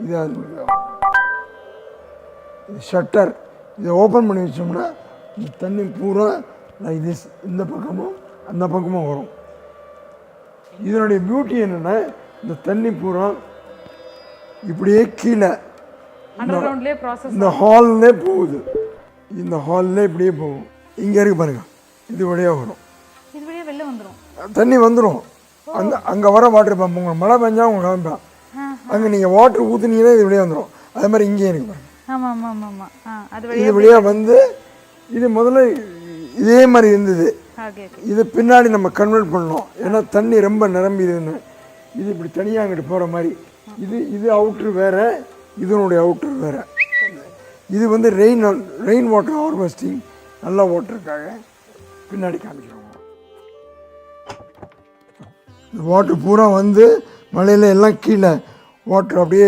இது ஷட்டர். இதை ஓப்பன் பண்ணி வச்சோம்னா இந்த தண்ணி பூரா இது இந்த பக்கமும் அந்த பக்கமும் வரும். இதனுடைய பியூட்டி என்னென்னா இந்த தண்ணி பூரா இப்படியே கீழே இந்த ஹால்லே போகுது. இந்த ஹால்லே இப்படியே போகும். இங்கே இருக்கு பாருங்க, இது வழியாக வரும், தண்ணி வந்துடும். அங்கே வர வாட்டர் பம்ப் உங்களுக்கு மழை பெஞ்சா உங்களுக்கு காமிப்பான். அங்கே நீங்கள் வாட்டர் ஊற்றுனீங்கன்னா இது வழியாக வந்துடும். அதே மாதிரி இங்கேயே இருக்கு பாருங்க, இது வழியாக வந்து இது முதல்ல இதே மாதிரி இருந்தது. இது பின்னாடி நம்ம கன்வெர்ட் பண்ணோம், ஏன்னா தண்ணி ரொம்ப நிரம்பிதுன்னு. இது இப்படி தனியாக அங்கிட்டு போகிற மாதிரி. இது அவுட்ரு வேறு, இதனுடைய அவுட்ரு வேறு. இது வந்து ரெயின் வாட்டர் ஹார்வெஸ்டிங், நல்ல வாட்டருக்காக பின்னாடி காமிக்கிறோம். இந்த வாட்ரு பூரா வந்து மழையில் எல்லாம் கீழே வாட்ரு அப்படியே